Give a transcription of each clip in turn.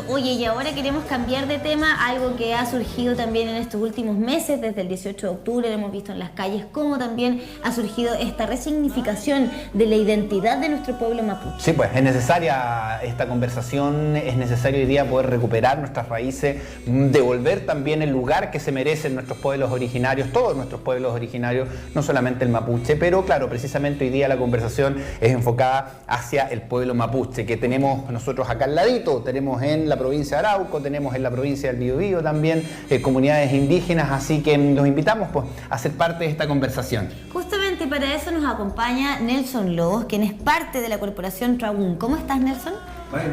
Oye, y ahora queremos cambiar de tema, algo que ha surgido también en estos últimos meses, desde el 18 de octubre lo hemos visto en las calles, cómo también ha surgido esta resignificación de la identidad de nuestro pueblo mapuche. Sí, pues es necesaria esta conversación, es necesario hoy día poder recuperar nuestras raíces, devolver también el lugar que se merecen nuestros pueblos originarios, todos nuestros pueblos originarios, no solamente el mapuche, pero claro, precisamente hoy día la conversación es enfocada hacia el pueblo mapuche, que tenemos nosotros acá al ladito, tenemos en la provincia de Arauco, tenemos en la provincia del Biobío también comunidades indígenas, así que los invitamos pues, a ser parte de esta conversación. Justamente para eso nos acompaña Nelson Lobos, quien es parte de la corporación Traún. ¿Cómo estás, Nelson? Mari,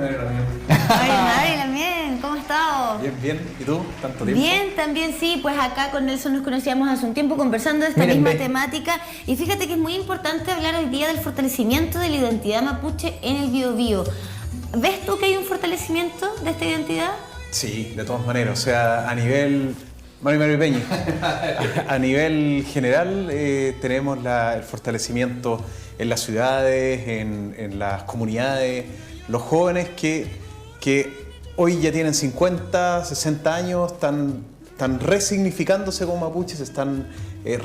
también. ¿Cómo estás? Bien, bien. ¿Y tú? ¿Tanto tiempo? Bien, también sí. Pues acá con Nelson nos conocíamos hace un tiempo conversando de esta misma temática. Y fíjate que es muy importante hablar hoy día del fortalecimiento de la identidad mapuche en el Biobío. ¿Ves tú que hay un fortalecimiento de esta identidad? Sí, de todas maneras. O sea, a nivel... Mari Peña. A nivel general tenemos el fortalecimiento en las ciudades, en las comunidades, los jóvenes que hoy ya tienen 50, 60 años, están resignificándose como mapuches, se están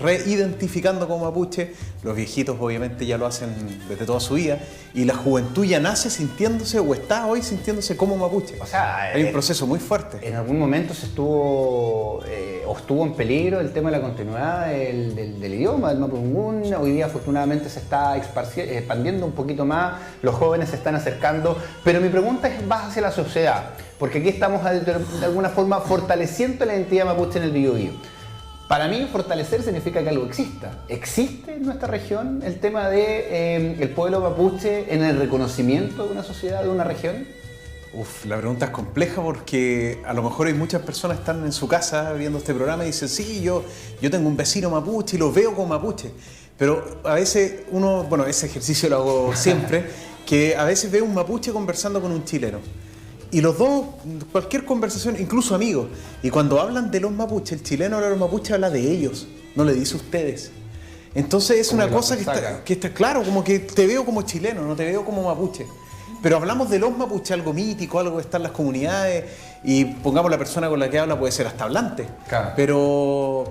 reidentificando como mapuche. Los viejitos obviamente ya lo hacen desde toda su vida y la juventud ya nace sintiéndose o está hoy sintiéndose como mapuche. O sea, hay un proceso muy fuerte. En algún momento se estuvo en peligro el tema de la continuidad del idioma, del mapudungún. Hoy día afortunadamente se está expandiendo un poquito más, los jóvenes se están acercando, pero mi pregunta va hacia la sociedad, porque aquí estamos de alguna forma fortaleciendo la identidad mapuche en el Biobío. Para mí, fortalecer significa que algo exista. ¿Existe en nuestra región el tema de el pueblo mapuche en el reconocimiento de una sociedad, de una región? La pregunta es compleja porque a lo mejor hay muchas personas que están en su casa viendo este programa y dicen, sí, yo tengo un vecino mapuche y lo veo como mapuche. Pero a veces uno, bueno, ese ejercicio lo hago siempre, que a veces veo un mapuche conversando con un chileno. Y los dos, cualquier conversación, incluso amigos, y cuando hablan de los mapuches, el chileno habla de los mapuches, habla de ellos, no le dice ustedes. Entonces es una cosa que está claro, como que te veo como chileno, no te veo como mapuche. Pero hablamos de los mapuches, algo mítico, algo que está en las comunidades, y pongamos la persona con la que habla puede ser hasta hablante. Claro.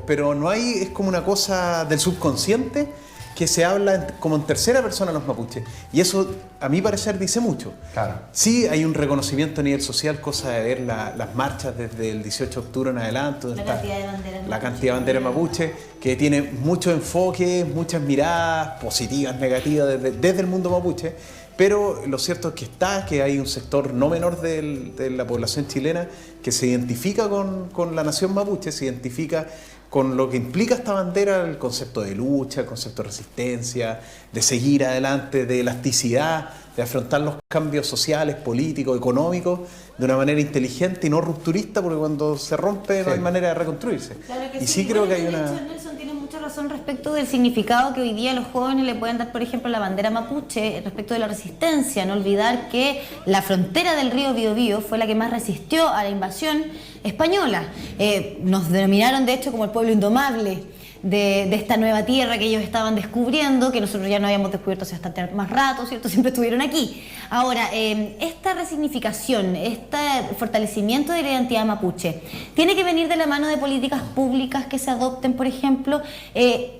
Pero no hay, es como una cosa del subconsciente que se habla como en tercera persona los mapuches. Y eso, a mi parecer, dice mucho. Claro. Sí hay un reconocimiento a nivel social, cosa de ver las marchas desde el 18 de octubre en adelante. La cantidad de banderas mapuche, que tiene mucho enfoque, muchas miradas positivas, negativas desde el mundo mapuche. Pero lo cierto es que hay un sector no menor de la población chilena que se identifica con la nación mapuche, se identifica con lo que implica esta bandera, el concepto de lucha, el concepto de resistencia, de seguir adelante, de elasticidad, de afrontar los cambios sociales, políticos, económicos de una manera inteligente y no rupturista, porque cuando se rompe no hay manera de reconstruirse. Claro que sí, creo que hay una... Nelson tiene mucha razón respecto del significado que hoy día los jóvenes le pueden dar, por ejemplo, a la bandera mapuche, respecto de la resistencia. No olvidar que la frontera del río Biobío fue la que más resistió a la invasión española. Nos denominaron, de hecho, como el pueblo indomable de esta nueva tierra que ellos estaban descubriendo, que nosotros ya no habíamos descubierto hace bastante más rato, ¿cierto? Siempre estuvieron aquí. Ahora, esta resignificación, este fortalecimiento de la identidad mapuche, ¿tiene que venir de la mano de políticas públicas que se adopten, por ejemplo?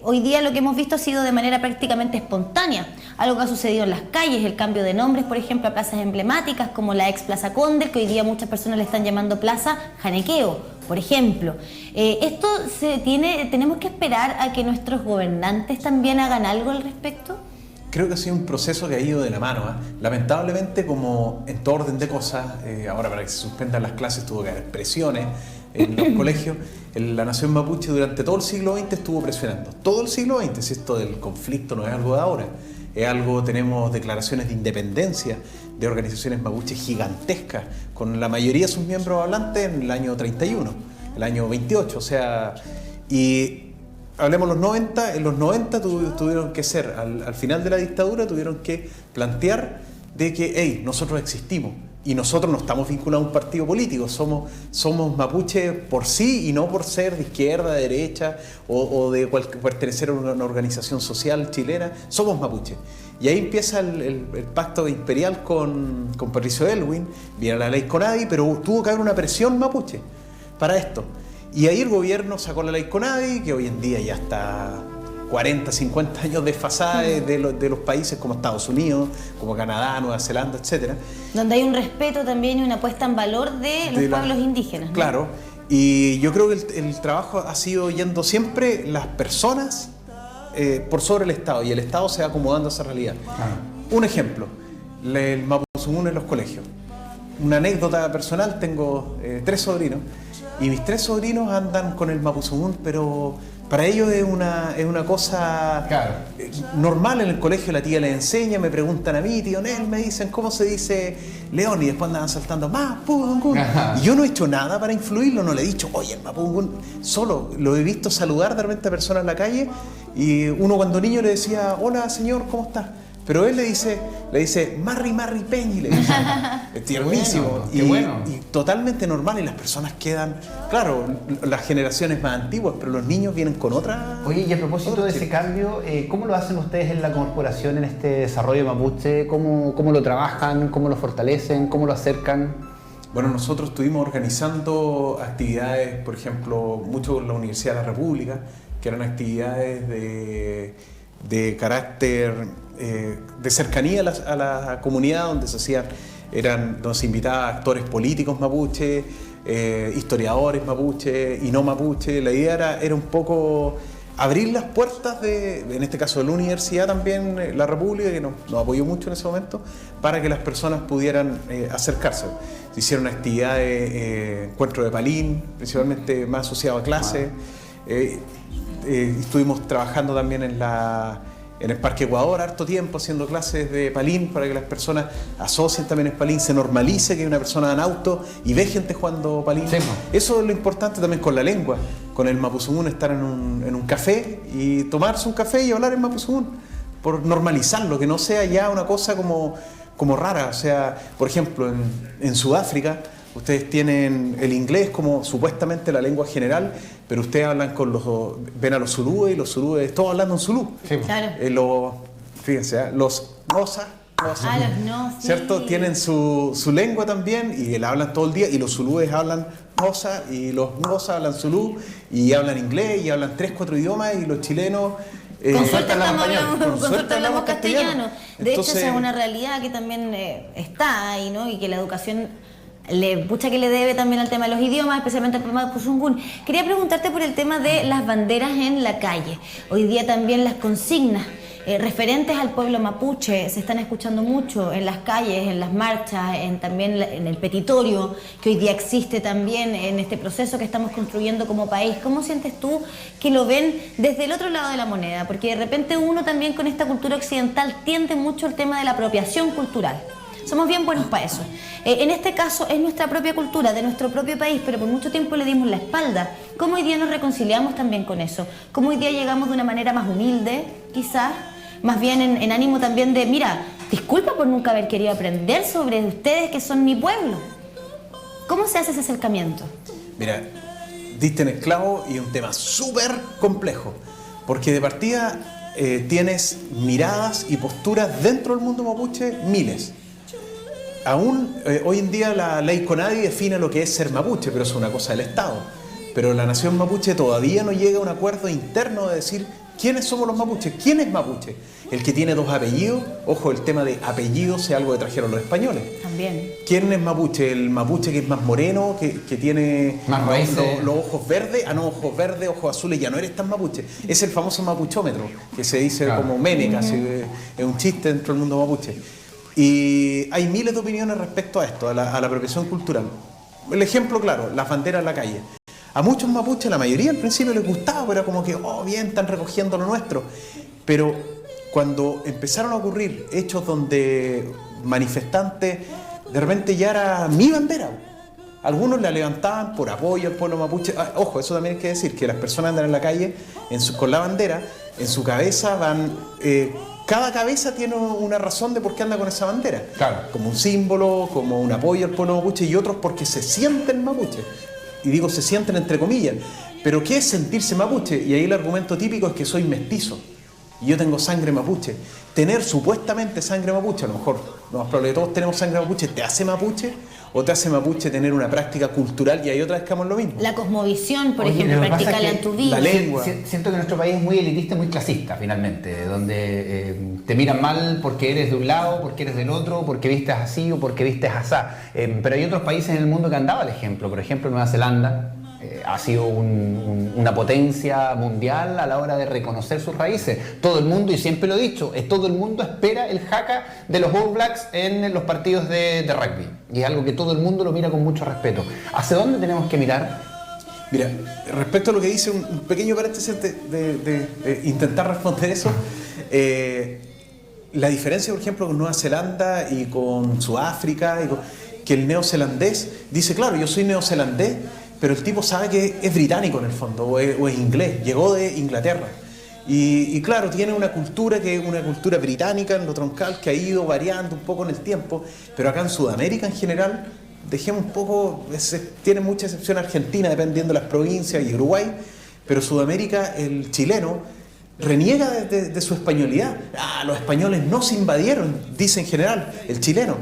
Hoy día lo que hemos visto ha sido de manera prácticamente espontánea, algo que ha sucedido en las calles, el cambio de nombres, por ejemplo, a plazas emblemáticas como la ex Plaza Cóndel, que hoy día muchas personas le están llamando Plaza Janequeo, por ejemplo. ¿Esto tenemos que esperar a que nuestros gobernantes también hagan algo al respecto? Creo que ha sido un proceso que ha ido de la mano. Lamentablemente, como en todo orden de cosas, ahora para que se suspendan las clases tuvo que haber presiones en los colegios. La nación mapuche durante todo el siglo XX estuvo presionando. Todo el siglo XX, si esto del conflicto no es algo de ahora. Es algo, tenemos declaraciones de independencia de organizaciones mapuches gigantescas, con la mayoría de sus miembros hablantes en el año 31, el año 28, o sea, y hablemos los 90, en los 90 tuvieron que ser, al final de la dictadura, tuvieron que plantear de que, hey, nosotros existimos, y nosotros no estamos vinculados a un partido político, somos mapuche por sí y no por ser de izquierda, de derecha o de pertenecer a una organización social chilena, somos mapuche. Y ahí empieza el pacto imperial con Patricio Aylwin, viene la ley CONADI, pero tuvo que haber una presión mapuche para esto. Y ahí el gobierno sacó la ley CONADI, que hoy en día ya está 40, 50 años desfasada de los países como Estados Unidos, como Canadá, Nueva Zelanda, etc. Donde hay un respeto también y una puesta en valor de los pueblos indígenas, ¿no? Claro, y yo creo que el trabajo ha sido yendo siempre las personas por sobre el Estado, y el Estado se va acomodando a esa realidad. Un ejemplo, el mapuzungún en los colegios. Una anécdota personal, tengo 3 sobrinos, y mis 3 sobrinos andan con el mapuzungún, pero para ellos es una cosa normal en el colegio. La tía les enseña, me preguntan a mí, tío Nel, me dicen cómo se dice león, y después andan saltando mapuzungún. Y yo no he hecho nada para influirlo, no le he dicho, oye, el mapuzungún, solo lo he visto saludar de repente a personas en la calle, y uno cuando niño le decía, hola señor, ¿cómo está? Pero él le dice marri marri peñi, le dice. Es tiernísimo. Qué bueno. Y totalmente normal, y las personas quedan, claro, las generaciones más antiguas, pero los niños vienen con otra. Oye, y a propósito de ese cambio, ¿cómo lo hacen ustedes en la corporación, en este desarrollo mapuche? ¿Cómo lo trabajan? ¿Cómo lo fortalecen? ¿Cómo lo acercan? Bueno, nosotros estuvimos organizando actividades, por ejemplo, mucho en la Universidad de la República, que eran actividades de carácter de cercanía a la comunidad, donde donde se invitaba a actores políticos mapuche, historiadores mapuche y no mapuche. La idea era un poco abrir las puertas en este caso de la universidad también, la República, que nos apoyó mucho en ese momento, para que las personas pudieran acercarse. Se hicieron actividades, encuentro de palín, principalmente más asociado a clases. Estuvimos trabajando también en el Parque Ecuador harto tiempo, haciendo clases de palín para que las personas asocien también el palín, se normalice que hay una persona en auto y ve gente jugando palín. Sí. Eso es lo importante también con la lengua, con el mapuzungún, estar en un café y tomarse un café y hablar en mapuzungún, por normalizarlo, que no sea ya una cosa como rara. O sea, por ejemplo, en Sudáfrica, ustedes tienen el inglés como supuestamente la lengua general, pero ustedes hablan ven a los zulúes, y los zulúes, todos hablando en zulú. Sí. Claro. Fíjense, los nosa, los no, sí. ¿Cierto? Tienen su lengua también, y la hablan todo el día, y los zulúes hablan nosa, y los nosa hablan zulú, y hablan inglés, y hablan 3, 4 idiomas, y los chilenos... Con suerte hablamos castellano. De hecho, esa es una realidad que también está ahí, ¿no? Y que la educación que le debe también al tema de los idiomas, especialmente al tema de mapuzungún. Quería preguntarte por el tema de las banderas en la calle. Hoy día también las consignas referentes al pueblo mapuche se están escuchando mucho en las calles, en las marchas, también en el petitorio que hoy día existe también en este proceso que estamos construyendo como país. ¿Cómo sientes tú que lo ven desde el otro lado de la moneda? Porque de repente uno también con esta cultura occidental tiende mucho al tema de la apropiación cultural. Somos bien buenos para eso. En este caso es nuestra propia cultura, de nuestro propio país, pero por mucho tiempo le dimos la espalda. ¿Cómo hoy día nos reconciliamos también con eso? ¿Cómo hoy día llegamos de una manera más humilde, quizás? Más bien en ánimo también de, mira, disculpa por nunca haber querido aprender sobre ustedes que son mi pueblo. ¿Cómo se hace ese acercamiento? Mira, diste en el clavo, y un tema súper complejo, porque de partida tienes miradas y posturas dentro del mundo mapuche, miles. Aún hoy en día la ley CONADI define lo que es ser mapuche, pero es una cosa del Estado. Pero la nación mapuche todavía no llega a un acuerdo interno de decir quiénes somos los mapuches. ¿Quién es mapuche? El que tiene 2 apellidos. Ojo, el tema de apellidos es algo que trajeron los españoles. También. ¿Quién es mapuche? El mapuche que es más moreno, que tiene más los ojos verdes. Ah, no, ojos verdes, ojos azules, ya no eres tan mapuche. Es el famoso mapuchómetro, que se dice como meme, casi, es un chiste dentro del mundo mapuche. Y hay miles de opiniones respecto a esto, a la apropiación cultural. El ejemplo claro, las banderas en la calle. A muchos mapuches, la mayoría al principio les gustaba, pero era como que, oh, bien, están recogiendo lo nuestro. Pero cuando empezaron a ocurrir hechos donde manifestantes, de repente ya era mi bandera. Algunos la levantaban por apoyo al pueblo mapuche. Ojo, eso también hay que decir, que las personas andan en la calle con la bandera, en su cabeza van... cada cabeza tiene una razón de por qué anda con esa bandera. Claro. Como un símbolo, como un apoyo al pueblo mapuche, y otros porque se sienten mapuche. Y digo se sienten entre comillas. Pero ¿qué es sentirse mapuche? Y ahí el argumento típico es que soy mestizo. y yo tengo sangre mapuche. Tener supuestamente sangre mapuche, a lo mejor, lo más probable que todos tenemos sangre mapuche, ¿te hace mapuche? ¿O te hace mapuche tener una práctica cultural y hay otras que hagamos lo mismo? La cosmovisión, por Oye, ejemplo, lo que pasa practicarla es que en tu vida. la lengua. Siento que nuestro país es muy elitista, muy clasista finalmente, donde te miran mal porque eres de un lado, porque eres del otro, porque vistes así o porque vistes asá. Pero hay otros países en el mundo que han dado el ejemplo. Por ejemplo, Nueva Zelanda ha sido una potencia mundial a la hora de reconocer sus raíces. Todo el mundo, y siempre lo he dicho, todo el mundo espera el haka de los All Blacks en los partidos de rugby. Y es algo que todo el mundo lo mira con mucho respeto. ¿Hacia dónde tenemos que mirar? Mira, respecto a lo que dice, un pequeño paréntesis de intentar responder eso. La diferencia, por ejemplo, con Nueva Zelanda y con Sudáfrica, que el neozelandés dice, claro, yo soy neozelandés, pero el tipo sabe que es británico en el fondo, o es inglés, llegó de Inglaterra. Y claro, tiene una cultura que es una cultura británica en lo troncal, que ha ido variando un poco en el tiempo, pero acá en Sudamérica en general, dejemos un poco, tiene mucha excepción Argentina, dependiendo de las provincias, y Uruguay, pero Sudamérica, el chileno, reniega de su españolidad. Los españoles no se invadieron, dice en general el chileno.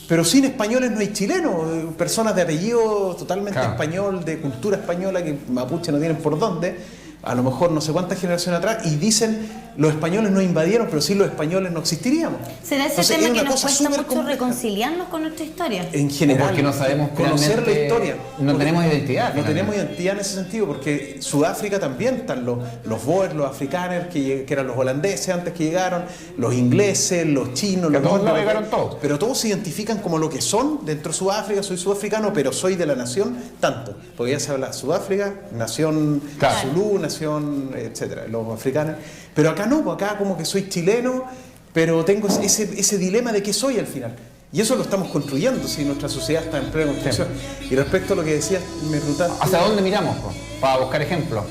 Pero sin españoles no hay chilenos, personas de apellido totalmente español, de cultura española, que mapuche no tienen por dónde, a lo mejor no sé cuántas generaciones atrás, y dicen los españoles no invadieron, pero sin los españoles no existiríamos. ¿Será ese Entonces, tema es que una nos cosa cuesta súper mucho compleja. reconciliarnos con nuestra historia? En general, Porque no sabemos conocer la realmente, historia. no tenemos identidad. No tenemos identidad en ese sentido, porque Sudáfrica también están los Boers, los afrikaners, que eran los holandeses antes que llegaron, los ingleses, los chinos, Que a los todos húngaros, llegaron todos. pero todos se identifican como lo que son dentro de Sudáfrica. Soy sudafricano, pero soy de la nación tanto, porque ya se habla Sudáfrica, nación Zulú, nación, etcétera, los africanos. Pero acá no, acá como que soy chileno, pero tengo ese dilema de qué soy al final. Y eso lo estamos construyendo, si nuestra sociedad está en plena construcción. Y respecto a lo que decías, me preguntaste... ¿Hacia dónde miramos, para buscar ejemplos?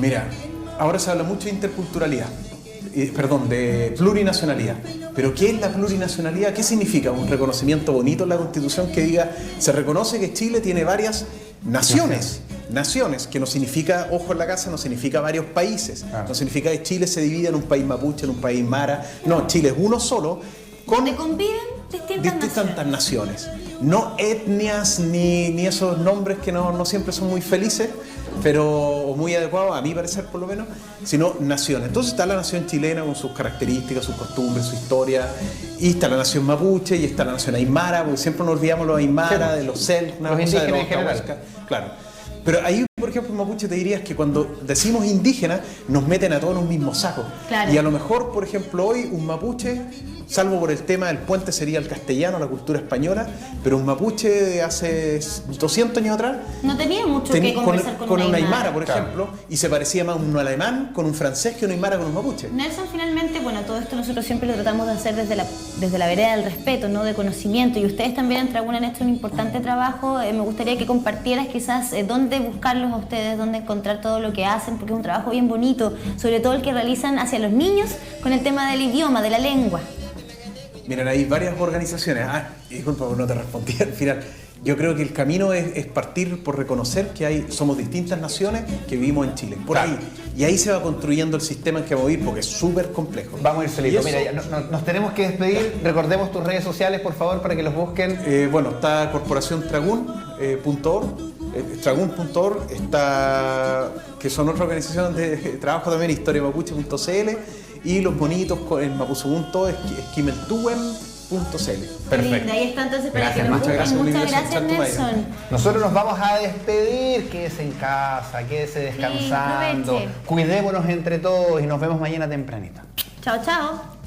Mira, ahora se habla mucho de interculturalidad, de plurinacionalidad. Pero ¿qué es la plurinacionalidad? ¿Qué significa? Un reconocimiento bonito en la Constitución que diga, se reconoce que Chile tiene varias naciones, que no significa, ojo en la casa, no significa varios países, no significa que Chile se divida en un país mapuche, en un país mara, no, Chile es uno solo, con donde conviven distintas naciones. No etnias ni esos nombres que no siempre son muy felices, pero muy adecuados, a mi parecer por lo menos, sino naciones. Entonces está la nación chilena con sus características, sus costumbres, su historia, y está la nación mapuche, y está la nación aymara, porque siempre nos olvidamos los aymara, de los celtas, los indígenas en general. Claro. Pero ahí, por ejemplo, en mapuche te dirías que cuando decimos indígena, nos meten a todos en un mismo saco. Claro. Y a lo mejor, por ejemplo, hoy un mapuche, salvo por el tema del puente, sería el castellano, la cultura española, pero un mapuche de hace 200 años atrás no tenía mucho que conversar con un una aymara, por ejemplo, y se parecía más un alemán con un francés que un aymara con un mapuche. Nelson, finalmente, bueno, todo esto nosotros siempre lo tratamos de hacer desde la vereda del respeto, ¿no? De conocimiento, y ustedes también en Tragún han hecho un importante trabajo. Me gustaría que compartieras quizás dónde buscarlos a ustedes, dónde encontrar todo lo que hacen, porque es un trabajo bien bonito, sobre todo el que realizan hacia los niños con el tema del idioma, de la lengua. Miren, hay varias organizaciones. Disculpa, no te respondí al final. Yo creo que el camino es partir por reconocer que somos distintas naciones que vivimos en Chile. Por ahí. Y ahí se va construyendo el sistema en que vamos a ir, porque es súper complejo. Vamos a ir solito. Mira, ya nos tenemos que despedir. Recordemos tus redes sociales, por favor, para que los busquen. Bueno, está Corporación Tragún.org. Tragún.org está, que son otra organización de trabajo también, historiamapuche.cl, y los bonitos en mapuzo.es, esquimeltuen.cl. Perfecto. Ahí está entonces para Gracias, que nos muchas busquen. gracias, Muchas gracias, Nelson. Nosotros nos vamos a despedir. Quédese en casa, quédese descansando. aproveche. Cuidémonos entre todos y nos vemos mañana tempranito. Chao, chao.